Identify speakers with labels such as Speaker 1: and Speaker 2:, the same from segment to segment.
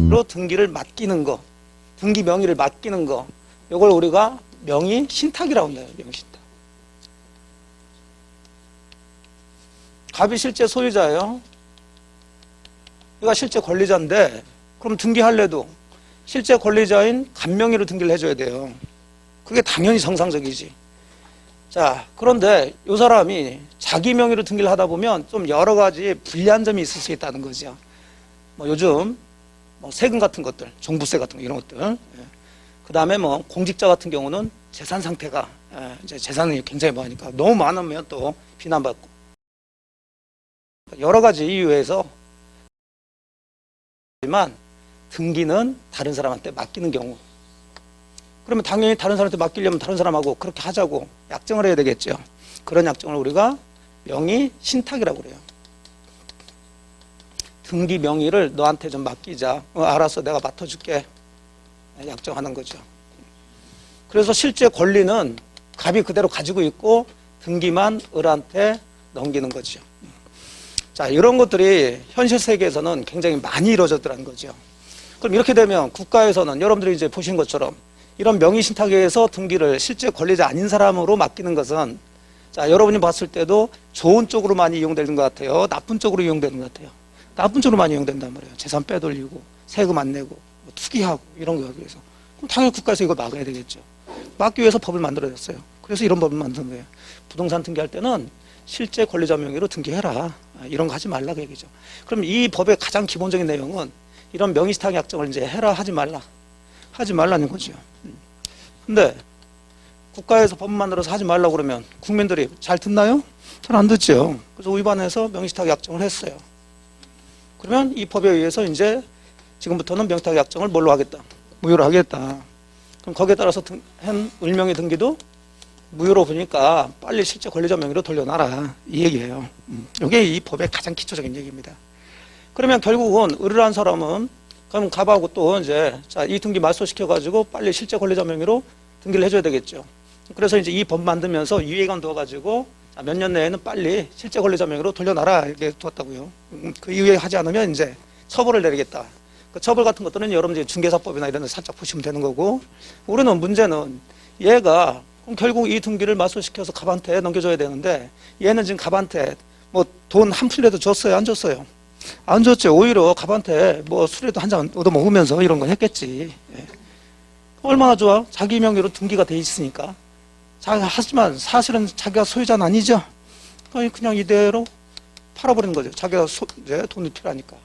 Speaker 1: 로 등기를 맡기는 거, 등기 명의를 맡기는 거, 이걸 우리가 명의 신탁이라고 합니다. 명의 신탁. 갑이 실제 소유자예요. 얘가 실제 권리자인데, 그럼 등기할래도 실제 권리자인 갑명의로 등기를 해줘야 돼요. 그게 당연히 정상적이지. 자, 그런데 이 사람이 자기 명의로 등기를 하다 보면 좀 여러 가지 불리한 점이 있을 수 있다는 거죠. 뭐 요즘 뭐 세금 같은 것들, 종부세 같은 거 이런 것들. 그 다음에 뭐 공직자 같은 경우는 재산 상태가 이제 재산이 굉장히 많으니까 너무 많으면 또 비난받고 여러 가지 이유에서 하지만 등기는 다른 사람한테 맡기는 경우. 그러면 당연히 다른 사람한테 맡기려면 다른 사람하고 그렇게 하자고 약정을 해야 되겠죠. 그런 약정을 우리가 명의 신탁이라고 그래요. 등기 명의를 너한테 좀 맡기자. 알았어, 내가 맡아줄게. 약정하는 거죠. 그래서 실제 권리는 갑이 그대로 가지고 있고 등기만 을한테 넘기는 거죠. 자, 이런 것들이 현실 세계에서는 굉장히 많이 이루어졌더라는 거죠. 그럼 이렇게 되면 국가에서는 여러분들이 이제 보신 것처럼 이런 명의 신탁에 의해서 등기를 실제 권리자 아닌 사람으로 맡기는 것은 자, 여러분이 봤을 때도 좋은 쪽으로 많이 이용되는 것 같아요? 나쁜 쪽으로 이용되는 것 같아요? 나쁜 쪽으로 많이 이용된단 말이에요. 재산 빼돌리고 세금 안 내고 뭐 투기하고 이런 거 하기 위해서. 그럼 당연히 국가에서 이걸 막아야 되겠죠. 막기 위해서 법을 만들어냈어요. 그래서 이런 법을 만든 거예요. 부동산 등기할 때는 실제 권리자 명의로 등기해라. 이런 거 하지 말라 그 얘기죠. 그럼 이 법의 가장 기본적인 내용은 이런 명의신탁 약정을 이제 해라 하지 말라. 하지 말라는 거죠. 근데 국가에서 법 만들어서 하지 말라고 그러면 국민들이 잘 듣나요? 잘 안 듣죠. 그래서 위반해서 명의신탁 약정을 했어요. 그러면 이 법에 의해서 이제 지금부터는 명의신탁 약정을 뭘로 하겠다? 무효로 하겠다. 그럼 거기에 따라서 한 을명의 등기도 무효로 보니까 빨리 실제 권리자 명의로 돌려놔라. 이 얘기예요. 이게 이 법의 가장 기초적인 얘기입니다. 그러면 결국은 을을 한 사람은 그럼 갑하고 또 이제 자, 이 등기 말소시켜가지고 빨리 실제 권리자 명의로 등기를 해줘야 되겠죠. 그래서 이제 이 법 만들면서 유예기간 두어가지고 몇 년 내에는 빨리 실제 권리자 명의로 돌려놔라 이렇게 두었다고요. 그 이후에 하지 않으면 이제 처벌을 내리겠다. 그 처벌 같은 것들은 여러분들이 중개사법이나 이런 데 살짝 보시면 되는 거고 우리는 문제는 얘가 그럼 결국 이 등기를 말소시켜서 갑한테 넘겨줘야 되는데 얘는 지금 갑한테 뭐 돈 한 푼이라도 줬어요? 안 줬어요? 안 줬죠. 오히려 갑한테 뭐 술에도 한 잔 얻어 먹으면서 이런 거 했겠지. 예. 얼마나 좋아? 자기 명의로 등기가 돼 있으니까. 하지만 사실은 자기가 소유자는 아니죠. 그냥 이대로 팔아버리는 거죠. 자기가 이제 돈이 필요하니까.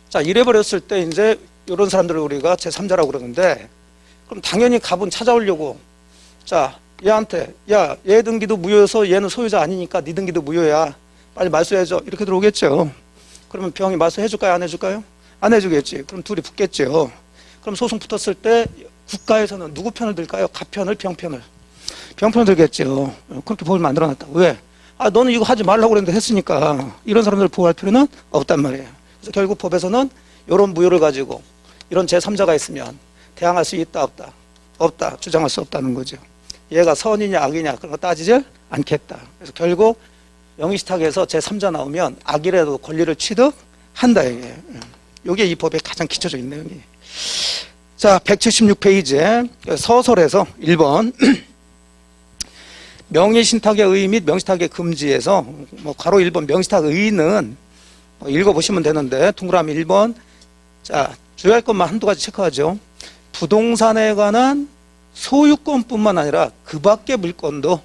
Speaker 1: 자, 이래버렸을 때 이제 이런 사람들을 우리가 제3자라고 그러는데 그럼 당연히 갑은 찾아오려고 자, 얘한테 야, 얘 등기도 무효여서 얘는 소유자 아니니까 네 등기도 무효야. 빨리 말소해줘. 이렇게 들어오겠죠. 그러면 병이 말소해줄까요? 안 해줄까요? 안 해주겠지. 그럼 둘이 붙겠죠. 그럼 소송 붙었을 때 국가에서는 누구 편을 들까요? 갑 편을, 병 편을? 병 편을 들겠죠. 그렇게 법을 만들어놨다고. 왜? 아, 너는 이거 하지 말라고 그랬는데 했으니까 이런 사람들을 보호할 필요는 없단 말이에요. 그래서 결국 법에서는 이런 무효를 가지고 이런 제3자가 있으면 대항할 수 있다 없다? 없다. 주장할 수 없다는 거죠. 얘가 선이냐 악이냐 그런 거 따지질 않겠다. 그래서 결국 명의신탁에서 제3자 나오면 악이라도 권리를 취득한다 이게. 이게 이 법의 가장 기초적인 내용이에요. 자, 176페이지에 서설에서 1번 명의신탁의 의 및 명의신탁의 금지에서 뭐 괄호 1번 명의신탁 의는 뭐 읽어보시면 되는데 동그라미 1번 자, 주의할 것만 한두 가지 체크하죠. 부동산에 관한 소유권뿐만 아니라 그 밖의 물건도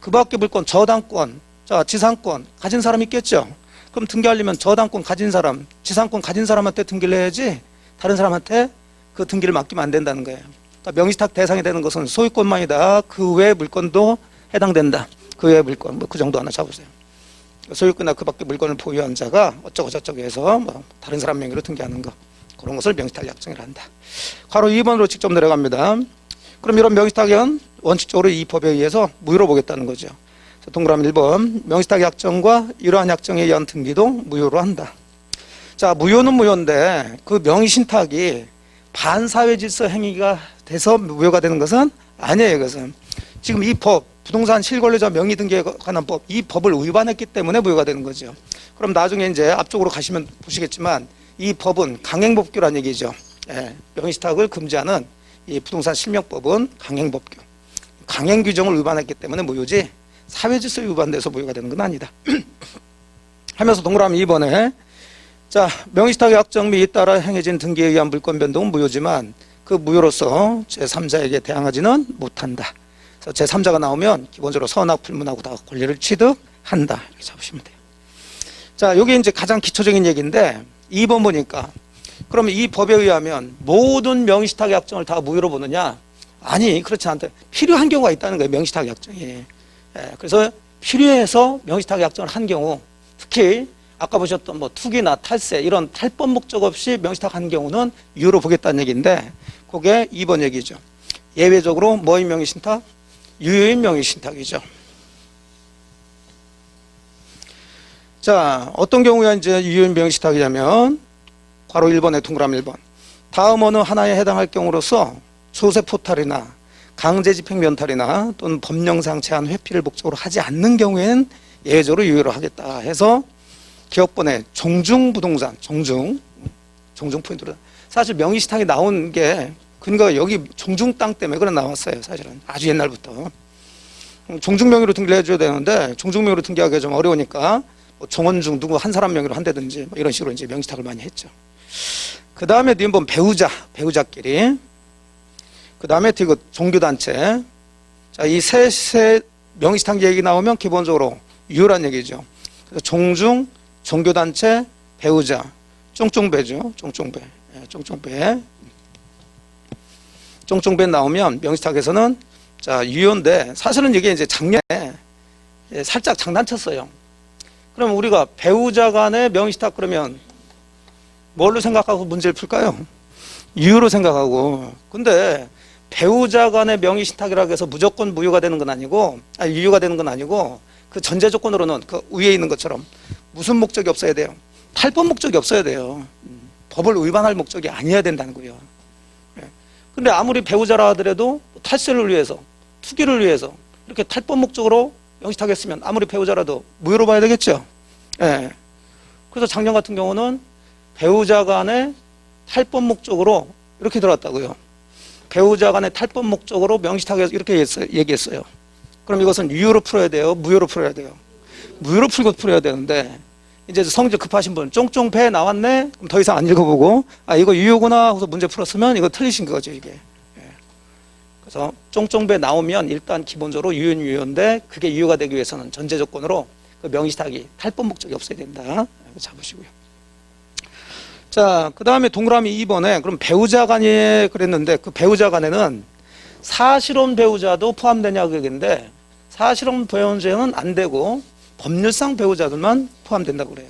Speaker 1: 그 밖의 물건 저당권 자, 지상권 가진 사람 있겠죠. 그럼 등기하려면 저당권 가진 사람 지상권 가진 사람한테 등기를 해야지 다른 사람한테 그 등기를 맡기면 안 된다는 거예요. 그러니까 명의신탁 대상이 되는 것은 소유권만이다. 그 외의 물건도 해당된다. 그 외의 물건 뭐 그 정도 하나 잡으세요. 소유권이나 그 밖의 물건을 보유한 자가 어쩌고 저쩌고 해서 뭐 다른 사람 명의로 등기하는 거 그런 것을 명의신탁 약정이라 한다. 괄호 2번으로 직접 내려갑니다. 그럼 이런 명의신탁은 원칙적으로 이 법에 의해서 무효로 보겠다는 거죠. 동그라미 1번 명의신탁 약정과 이러한 약정에 의한 등기도 무효로 한다. 자, 무효는 무효인데 그 명의신탁이 반사회질서 행위가 돼서 무효가 되는 것은 아니에요. 이것은 지금 이 법 부동산 실권료자 명의 등기에 관한 법, 이 법을 위반했기 때문에 무효가 되는 거죠. 그럼 나중에 이제 앞쪽으로 가시면 보시겠지만 이 법은 강행법규란 얘기죠. 예, 명의시탁을 금지하는 이 부동산 실명법은 강행법규. 강행 규정을 위반했기 때문에 무효지 사회질서 위반돼서 무효가 되는 건 아니다. 하면서 동그라미 2번에 자, 명의시탁의 확정 및 따라 행해진 등기에 의한 물권 변동은 무효지만 그 무효로서 제3자에게 대항하지는 못한다. 그래서 제3자가 나오면 기본적으로 선악 불문하고 다 권리를 취득한다. 이렇게 잡으시면 돼요. 자, 여기 이제 가장 기초적인 얘기인데 2번 보니까 그러면 이 법에 의하면 모든 명의시탁의 확정을 다 무효로 보느냐? 아니, 그렇지 않다. 필요한 경우가 있다는 거예요. 명의시탁의 확정이. 예, 그래서 필요해서 명의시탁의 확정을 한 경우, 특히 아까 보셨던 뭐 투기나 탈세 이런 탈법 목적 없이 명의시탁 한 경우는 유효로 보겠다는 얘기인데 그게 2번 얘기죠. 예외적으로 뭐인 명의신탁? 유효인 명의신탁이죠. 자, 어떤 경우가 이제 유효인 명의신탁이냐면 괄호 1번에 동그라미 1번. 다음 어느 하나에 해당할 경우로서 조세 포탈이나 강제 집행 면탈이나 또는 법령상 제한 회피를 목적으로 하지 않는 경우에는 예외적으로 유효로 하겠다 해서 기업번에 종중부동산, 종중 포인트로 사실 명의시탁이 나온 게 근거가 여기 종중 땅 때문에 그래 나왔어요. 사실은 아주 옛날부터 종중 명의로 등기를 해줘야 되는데 종중 명의로 등기하기가 좀 어려우니까 뭐 정원중 누구 한 사람 명의로 한다든지 뭐 이런 식으로 이제 명의시탁을 많이 했죠. 그 다음에 니은 배우자끼리. 그 다음에 디귿 종교단체. 자, 이 세 명의시탁 얘기 나오면 기본적으로 유효란 얘기죠. 그래서 종중, 종교단체, 배우자, 쫑쫑배죠. 쫑쫑배. 쫑쫑배 나오면 명의시탁에서는 자, 유효인데 사실은 이게 이제 작년에 살짝 장난쳤어요. 그럼 우리가 배우자 간의 명의시탁 그러면 뭘로 생각하고 문제를 풀까요? 유효로 생각하고. 근데 배우자 간의 명의신탁이라고 해서 무조건 무효가 되는 건 아니고, 유효가 되는 건 아니고, 그 전제 조건으로는 그 위에 있는 것처럼 무슨 목적이 없어야 돼요? 탈법 목적이 없어야 돼요. 법을 위반할 목적이 아니어야 된다는 거예요. 근데 아무리 배우자라 하더라도 탈세를 위해서, 투기를 위해서 이렇게 탈법 목적으로 명의신탁했으면 아무리 배우자라도 무효로 봐야 되겠죠. 예. 그래서 작년 같은 경우는 배우자 간의 탈법 목적으로 이렇게 들어왔다고요. 배우자 간의 탈법 목적으로 명의시탁에서 이렇게 얘기했어요. 그럼 이것은 유효로 풀어야 돼요? 무효로 풀어야 돼요? 무효로 풀어야 되는데 이제 성질 급하신 분 쫑쫑배 나왔네? 그럼 더 이상 안 읽어보고 아 이거 유효구나 하고서 문제 풀었으면 이거 틀리신 거죠 이게. 그래서 쫑쫑배 나오면 일단 기본적으로 유효인데 그게 유효가 되기 위해서는 전제 조건으로 그 명의시탁이 탈법 목적이 없어야 된다. 이거 잡으시고요. 자, 그 다음에 동그라미 2번에 그럼 배우자 간에 그랬는데 그 배우자 간에는 사실혼 배우자도 포함되냐 그게 사실혼 배우자는 안 되고 법률상 배우자들만 포함된다고 그래요.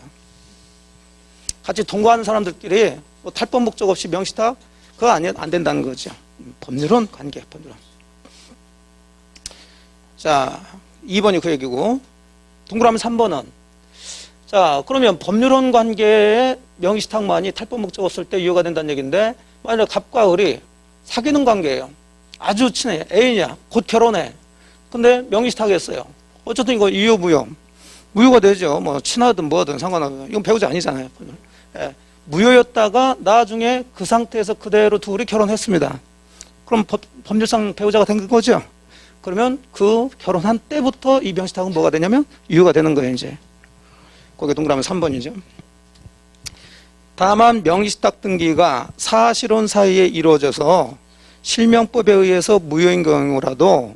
Speaker 1: 같이 동거하는 사람들끼리 뭐 탈법 목적 없이 명의시탁 그거 안 된다는 거죠. 법률혼 관계, 법률혼. 자, 2번이 그 얘기고 동그라미 3번은 자, 그러면 법률혼 관계에 명의시탁만이 탈법 목적 없을 때 유효가 된다는 얘기인데 만약 갑과 을이 사귀는 관계예요. 아주 친해. 애인이야. 곧 결혼해. 근데 명의시탁 했어요. 어쨌든 이거 유효, 무효. 무효가 되죠. 뭐 친하든 뭐든 상관없어요. 이건 배우자 아니잖아요. 예. 무효였다가 나중에 그 상태에서 그대로 둘이 결혼했습니다. 그럼 법률상 배우자가 된 거죠. 그러면 그 결혼한 때부터 이 명의시탁은 뭐가 되냐면 유효가 되는 거예요. 이제. 거기 동그라미 3번이죠. 다만 명의시탁 등기가 사실혼 사이에 이루어져서 실명법에 의해서 무효인 경우라도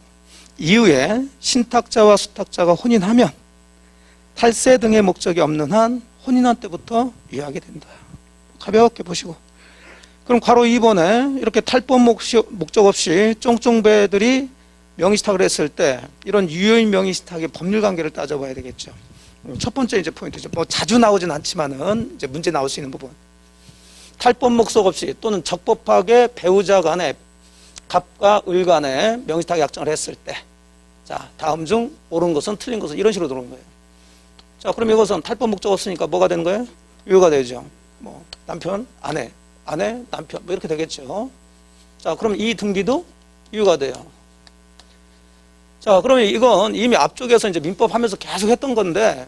Speaker 1: 이후에 신탁자와 수탁자가 혼인하면 탈세 등의 목적이 없는 한 혼인한 때부터 유효하게 된다. 가볍게 보시고. 그럼 괄호 2번에 이렇게 탈법 목적 없이 쫑쫑배들이 명의시탁을 했을 때 이런 유효인 명의시탁의 법률관계를 따져봐야 되겠죠. 첫 번째 이제 포인트죠. 뭐 자주 나오진 않지만은 이제 문제 나올 수 있는 부분. 탈법 목적 없이 또는 적법하게 배우자 간에 갑과 을 간에 명의시탁 약정을 했을 때, 자 다음 중 옳은 것은 틀린 것은 이런 식으로 들어오는 거예요. 자 그럼 이것은 탈법 목적 없으니까 뭐가 되는 거예요? 유효가 되죠. 뭐 남편, 아내, 남편 뭐 이렇게 되겠죠. 자 그럼 이 등기도 유효가 돼요. 자, 그러면 이건 이미 앞쪽에서 이제 민법 하면서 계속 했던 건데